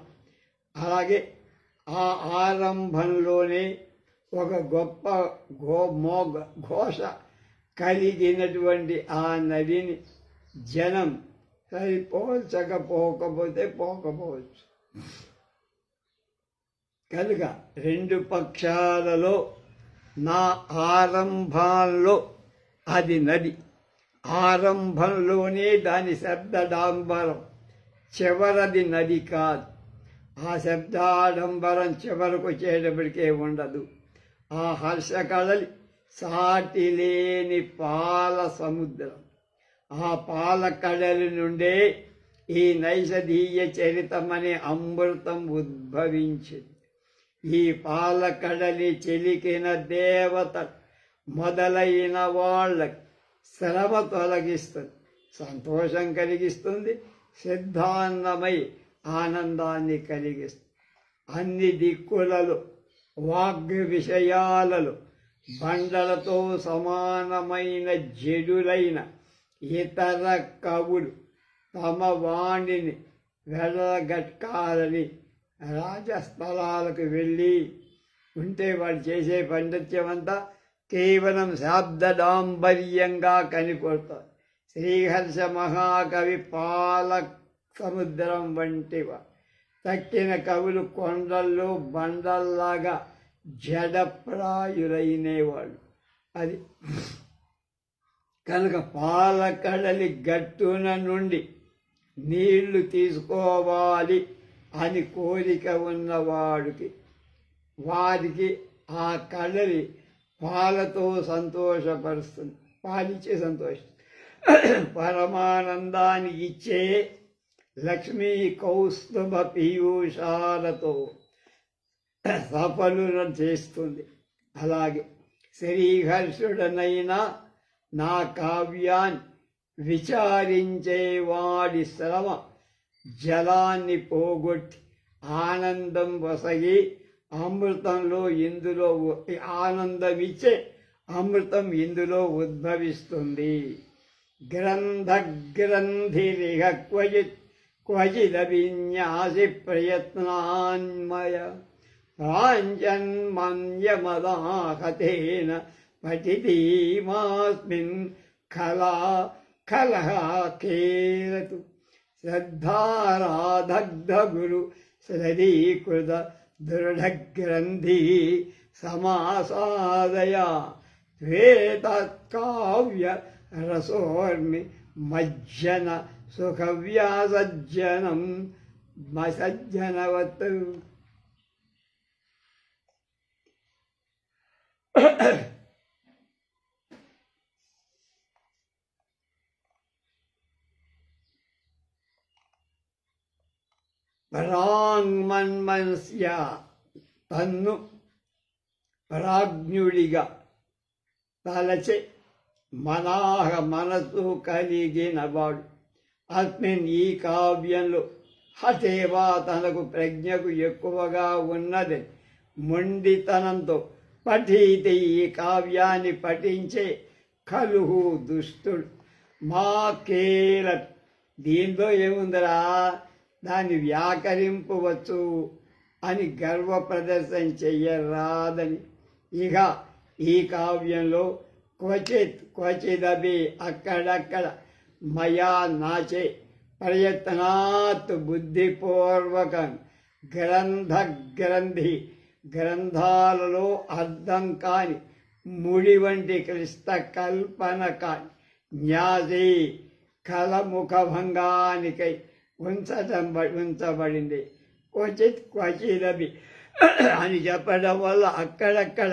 అలాగే ఆ ఆరంభంలోనే ఒక గొప్ప ఘోష కలిగినటువంటి ఆ నదిని జనం సరిపోల్చకపోతే పోకపోవచ్చు. కనుక రెండు పక్షాలలో నా ఆరంభంలో అది నది, ఆరంభంలోనే దాని శబ్దడాంబరం, చివరది నది కాదు. ఆ శబ్దాడంబరం చివరకు వచ్చేటప్పటికే ఉండదు. ఆ హర్షకళలి సాటి లేని పాల సముద్రం. ఆ పాల కడలి నుండే ఈ నైషధీయ చరితమనే అమృతం ఉద్భవించింది. ఈ పాల కడలి చిలికిన దేవత మొదలైన వాళ్ళకి శ్రమ తొలగిస్తుంది, సంతోషం కలిగిస్తుంది, సిద్ధాన్నమై ఆనందాన్ని కలిగిస్తుంది. అన్ని దిక్కులలో వాగ్ విషయాలలో బండలతో సమానమైన జడులైన ఇతర కవులు తమ వాణిని వెళ్ళగట్టాలని రాజస్థలాలకు వెళ్ళి ఉంటే వాడు చేసే పాండిత్యం అంతా కేవలం శాబ్దడాంబర్యంగా కనికొడతారు. శ్రీహర్ష మహాకవి పాల సముద్రం వంటివా. తక్కిన కవులు కొండల్లో బండల్లాగా జడప్రాయులైనవాళ్ళు. అది కనుక పాలకడలి గట్టున నుండి నీళ్లు తీసుకోవాలి అని కోరిక ఉన్నవాడికి వారికి ఆ కడలి పాలతో సంతోషపరుస్తుంది, పాలిచ్చే సంతోషం. పరమానందాన్ని ఇచ్చే లక్ష్మీ కౌస్తుభ పీయూషాలతో సఫలులను చేస్తుంది. అలాగే శ్రీహర్షుడనైనా నా కావ్యాన్ని విచారించేవాడి శ్రమ జలాన్ని పోగొట్టి ఆనందం వసగి అమృతంలో ఇందులో ఆనందమిచ్చే అమృతం ఇందులో ఉద్భవిస్తుంది. గ్రంథిరిహ క్వచిదవిన్యాసి ప్రయత్నాన్మయ ప్రాంజన్మన్యమదాహతేన పఠితీమాస్మిన్ కలహకేరతు శ్రద్ధారాదగ్ధ గురు శ్రదీకృత దృఢగ్రంథి సమాసాదయ శ్వేతకావ్య రసోర్మి మజ్జన సుఖవ్యాసజ్జనం మసజ్జనవత్. పరాంగ్మన్మన్స్య తన్ను ప్రాజ్ఞుడిగా తలచే మనాహ మనసు కలిగినవాడు. అస్మిన్ ఈ కావ్యంలో హతేవా తనకు ప్రజ్ఞకు ఎక్కువగా ఉన్నది మొండితనంతో పఠితే ఈ కావ్యాన్ని పఠించే కలుహు దుష్టుడు. మా కేల దీంతో ఏముందరా దాన్ని వ్యాకరింపవచ్చు అని గర్వ ప్రదర్శన చెయ్యరాదని. ఇక ఈ కావ్యంలో క్వచిదభి అక్కడక్కడ మయా నాచే ప్రయత్నాత్ బుద్ధిపూర్వకం గ్రంథి గ్రంథాలలో అర్థం కాని ముడి వంటి క్లిష్ట కల్పన కాని న్యాసి కలముఖభంగానికై ఉంచబడింది. క్వచిదభి అని చెప్పడం వల్ల అక్కడక్కడ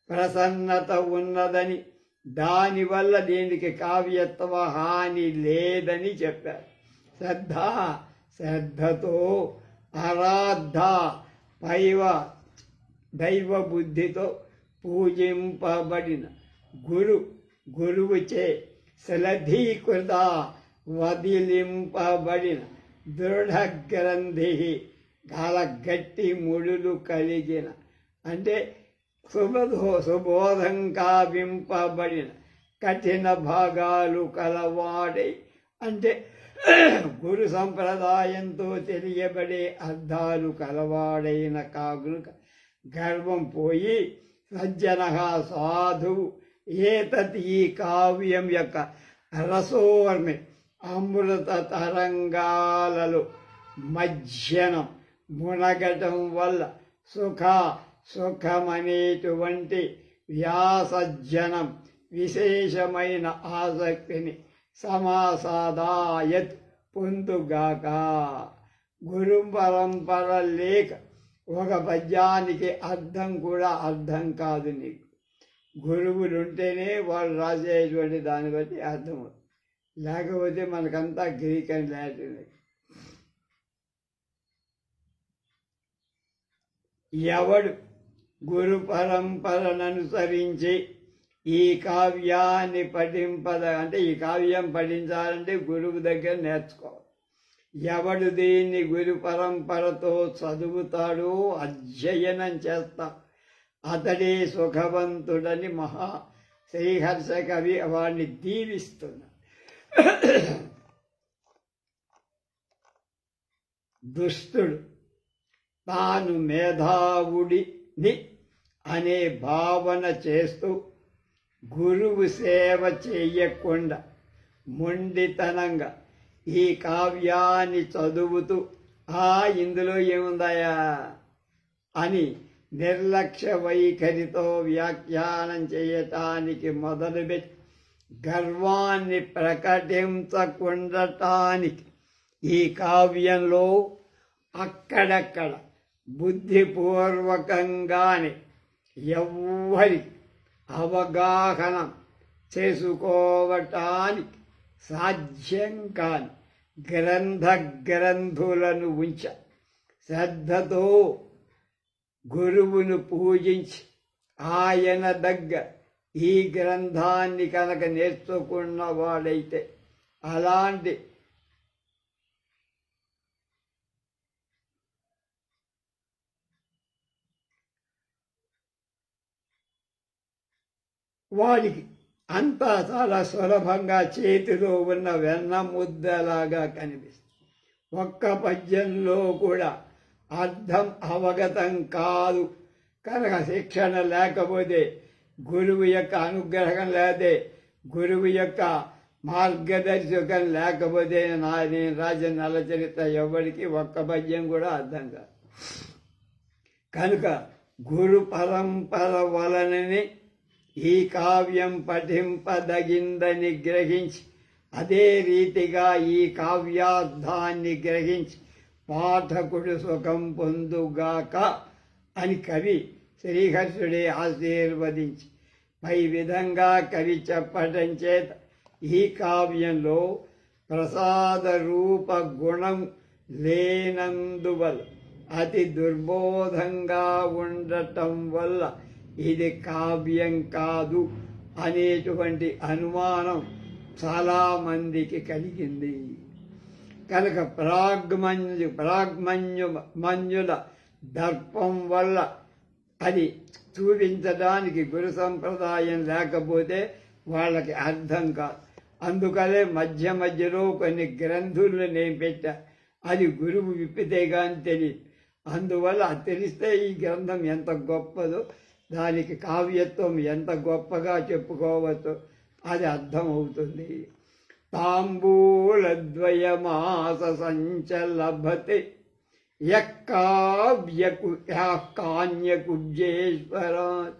ప్రసన్నత ఉన్నదని, దానివల్ల దీనికి కావ్యత్వ హాని లేదని చెప్పారు. శ్రద్ధతో ఆరాధ దైవ బుద్ధితో పూజింపబడిన గురువుచే శలధీకృత వదిలింపబడిన దృఢగ్రంథి గట్టి ముడులు కలిగిన అంటే సుబోధం కావింపబడిన కఠిన భాగాలు కలవాడై అంటే గురు సంప్రదాయంతో తెలియబడే అర్థాలు కలవాడైన కాగునుక గర్వం పోయి సజ్జన సాధువు ఏతత్ ఈ కావ్యం యొక్క రసోర్మి అమృత తరంగాలలో మజ్జనం మునగటం వల్ల సుఖమనేటువంటి వ్యాసజనం విశేషమైన ఆసక్తిని సమాసాదాయత్ పొందుగాక. గురు పరంపర లేక ఒక పద్యానికి అర్థం కూడా అర్థం కాదు నీకు. గురువులుంటేనే వాళ్ళు రాసేటువంటి దాన్ని బట్టి అర్థమవుతుంది. లేకపోతే మనకంతా గ్రీక్ అండ్ లాటిన్. ఎవడు గురు పరంపరను అనుసరించి ఈ కావ్యాన్ని అంటే ఈ కావ్యం పఠించాలంటే గురువు దగ్గర నేర్చుకోవాలి. ఎవడు దీన్ని గురు పరంపరతో చదువుతాడో, అధ్యయనం చేస్తా, అతడే సుఖవంతుడని శ్రీహర్ష కవి వాడిని దీవిస్తున్నాడు. దుష్టుడు తాను మేధావుడిని అనే భావన చేస్తూ గురువు సేవ చెయ్యకుండా మొండితనంగా ఈ కావ్యాన్ని చదువుతూ ఇందులో ఏముందాయా అని నిర్లక్ష్య వైఖరితో వ్యాఖ్యానం చేయటానికి మొదలుపెట్టి గర్వాన్ని ప్రకటించకుండటానికి ఈ కావ్యంలో అక్కడక్కడ బుద్ధిపూర్వకంగానే ఎవ్వరి అవగాహన చేసుకోవటానికి సాధ్యం కాని గ్రంథులను ఉంచ శ్రద్ధతో గురువును పూజించి ఆయన దగ్గర ఈ గ్రంథాన్ని కనుక నేర్చుకున్నవాడైతే అలాంటి వాడికి అంతా చాలా సులభంగా చేతిలో ఉన్న వెన్న ముద్దలాగా కనిపిస్తుంది. ఒక్క పద్యంలో కూడా అర్థం అవగతం కాదు కనుక శిక్షణ లేకపోతే, గురువు యొక్క అనుగ్రహం లేదే, గురువు యొక్క మార్గదర్శకం లేకపోతే నేను రాసిన నలచరిత్ర ఎవరికి ఒక్క పద్యం కూడా అర్థం కాదు. కనుక గురు పరంపర వలననే ఈ కావ్యం పఠింపదగిందని గ్రహించి అదే రీతిగా ఈ కావ్యార్థాన్ని గ్రహించి పాఠకుడు సుఖం పొందుగాక అని కవి శ్రీహర్షుడే ఆశీర్వదించి పై విధంగా కవి చెప్పటం చేత ఈ కావ్యంలో ప్రసాద రూప గుణం లేనందువల్ల అతి దుర్బోధంగా ఉండటం వల్ల ఇది కావ్యం కాదు అనేటువంటి అనుమానం చాలా మందికి కలిగింది. కనుక ప్రాగ్మన్యుల దర్పం వల్ల అది చూపించడానికి గురు సంప్రదాయం లేకపోతే వాళ్ళకి అర్థం కాదు. అందుకనే మధ్య మధ్యలో కొన్ని గ్రంథులు నేను పెట్టా, అది గురువు విప్పితే కానీ తెలియదు. అందువల్ల తెలిస్తే ఈ గ్రంథం ఎంత గొప్పదో, దానికి కావ్యత్వం ఎంత గొప్పగా చెప్పుకోవచ్చో అది అర్థమవుతుంది. తాంబూలద్వయమాస సంచలభతే కాన్యకుబ్జేశ్వరాత్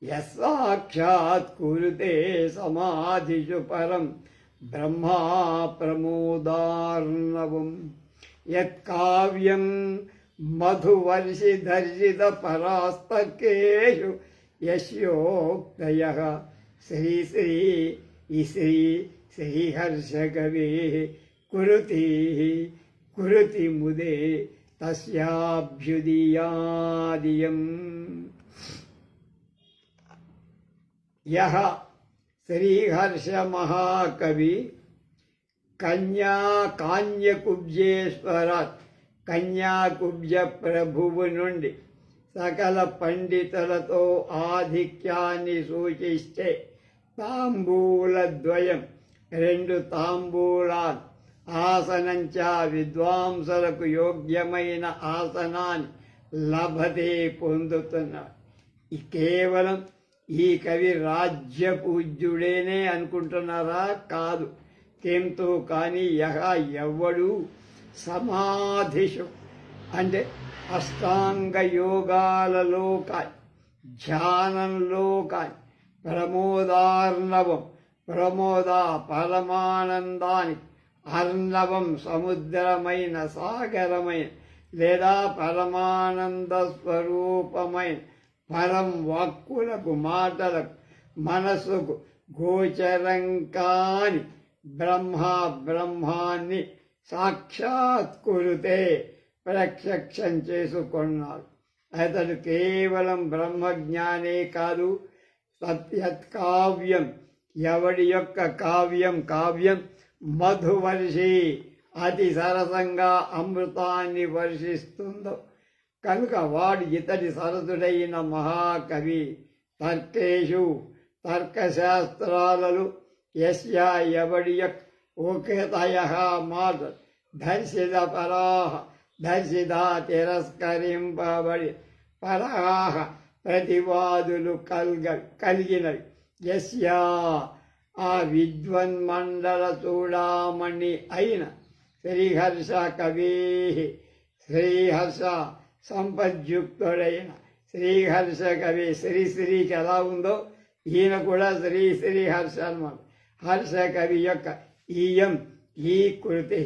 యస్సాక్షాత్ కురుతే సమాధిషు పరం బ్రహ్మా ప్రమోదార్ణవం యత్కావ్యం మధువర్షిధర్షిత పరాస్తకేషు యస్యోక్తయః శ్రీ శ్రీహర్షకవి కురుతి ముదే తస్యాభ్యుదీయాదియం. యః శ్రీహర్ష మహాకవి కాన్యకుబ్జేశ్వరాత్ కన్యాకుబ్జ ప్రభువు నుండి సకల పండితులతో ఆధిక్యాన్ని సూచిస్తే తాంబూలద్వయం 2 తాంబూలాలు ఆసనంచా విద్వాంసులకు యోగ్యమైన ఆసనాన్ని లభతే పొందుతున్నాడు. కేవలం ఈ కవి రాజ్య పూజ్యుడేనే అనుకుంటున్నారా? కాదు. కింతు కానీ యహ ఎవ్వడు సమాధిషు అంటే అష్టాంగ యోగాలలో కానీ ధ్యానంలో కానీ ప్రమోదార్ణవం ప్రమోద పరమానందానికి అర్ణవం సముద్రమైన సాగరమైన లేదా పరమానంద స్వరూపమైన పరం వాక్కులకు మాటలకు మనసుకు గోచరం కాని బ్రహ్మాన్ని సాక్షాత్కృతే ప్రత్యక్షం చేసుకున్నాడు. అతడు కేవలం బ్రహ్మజ్ఞానే కాదు, సత్యత్ కావ్యం ఎవడి యొక్క కావ్యం మధువర్షి అతి సరసంగా అమృతాన్ని వర్షిస్తుందో కనుక వాడు ఇతడి సరసుడైన మహాకవి. తర్కేషు తర్కశాస్త్రాలలో యస్య ఎవడి యొక్క ఉకేతయ మాట దర్శిత పరాహ దర్శిత తిరస్కరింపబడి పరాహ ప్రతివాదులు కలిగినవి. యస్య ఆ విద్వన్మండల చూడామణి అయిన శ్రీహర్ష కవి శ్రీహర్ష సంపద్యుక్తుడైన శ్రీహర్ష కవి శ్రీకి ఎలా ఉందో ఈయన కూడా శ్రీహర్ష అన్నమాట. హర్ష కవి యొక్క ఈయం ఈ కృతి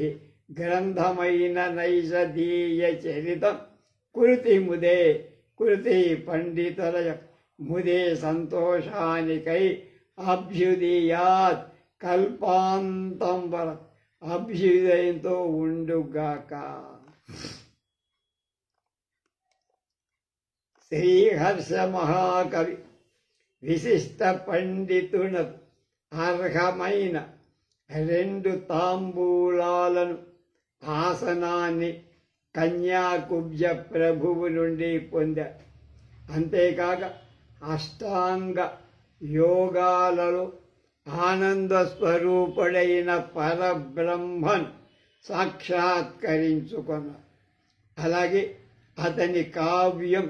గ్రంథమైన నైషధీయ చరితం కృతి పండితుల యొక్క ముదే సంతోషానికై అభ్యుదయాత్ కల్పాంతం వరకు అభ్యుదయంతో ఉండుగాక. శ్రీహర్ష మహాకవి విశిష్ట పండితునకు అర్హమైన 2 తాంబూలాలను ఆసనాన్ని కన్యాకుబ్జ ప్రభువు నుండి పొందారు. అంతేకాక అష్టాంగ యోగాలలో ఆనంద స్వరూపుడైన పరబ్రహ్మన్ సాక్షాత్కరించుకున్నారు. అలాగే అతని కావ్యం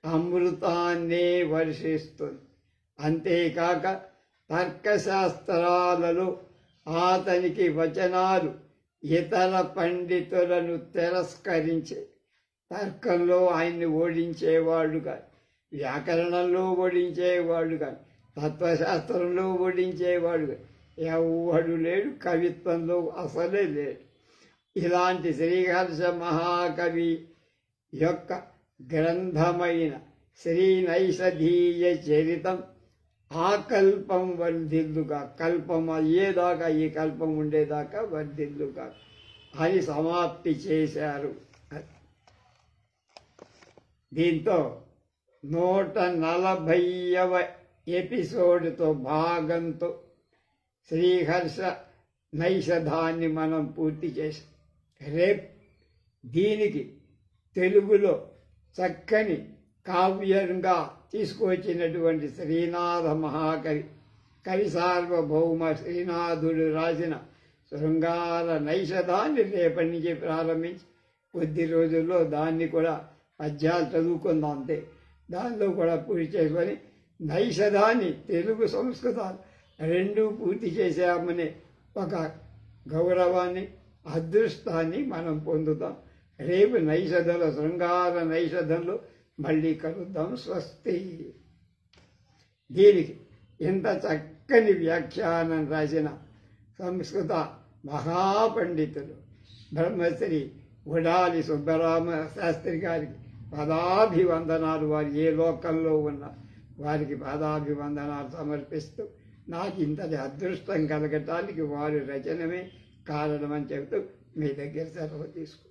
అమృతాన్నే వర్షిస్తుంది. అంతేకాక తర్కశాస్త్రాలలో అతనికి వచనాలు ఇతర పండితులను తిరస్కరించే తర్కంలో ఆయన్ని ఓడించేవాళ్ళు కాదు, వ్యాకరణంలో ఓడించేవాళ్ళు కాదు, తత్వశాస్త్రంలో ఓడించేవాడు కాదు, ఎవడు లేడు, కవిత్వంలో అసలే లేడు. ఇలాంటి శ్రీహర్ష మహాకవి యొక్క గ్రంథమైన శ్రీ నైషధీయ చరితం ఆ కల్పం వర్ధిల్లుగా, కల్పం అయ్యేదాకా ఈ కల్పం ఉండేదాకా వర్ధిల్లుగా అని సమాప్తి చేశారు. దీంతో 140వ ఎపిసోడ్తో భాగంతో శ్రీహర్ష నైషధాన్ని మనం పూర్తి చేశాం. రేపు దీనికి తెలుగులో చక్కని కావ్యంగా తీసుకువచ్చినటువంటి శ్రీనాథ మహాకవి కవి సార్వభౌమ శ్రీనాథుడు రాసిన శృంగార నైషధాన్ని రేపటి నుంచి ప్రారంభించి కొద్ది రోజుల్లో దాన్ని కూడా పద్యాలు చదువుకుందాం. అంతే, దానిలో కూడా పూర్తి చేసుకొని నైషధాన్ని తెలుగు సంస్కృతాలు 2 పూర్తి చేశామనే ఒక గౌరవాన్ని అదృష్టాన్ని మనం పొందుతాం. రేపు నైషధంలో శృంగార నైషధంలో మళ్ళీ కలుద్దాం. స్వస్తి. దీనికి ఎంత చక్కని వ్యాఖ్యానం రాసిన సంస్కృత మహాపండితులు బ్రహ్మశ్రీ ఉడాలి సుబ్బరామ శాస్త్రి గారికి పాదాభివందనాలు. వారు ఏ లోకంలో ఉన్న వారికి పాదాభివందనాలు సమర్పిస్తూ నాకు ఇంతటి అదృష్టం కలగటానికి వారి రచనమే కారణమని చెబుతూ మీ దగ్గర సెలవు తీసుకుంటాను.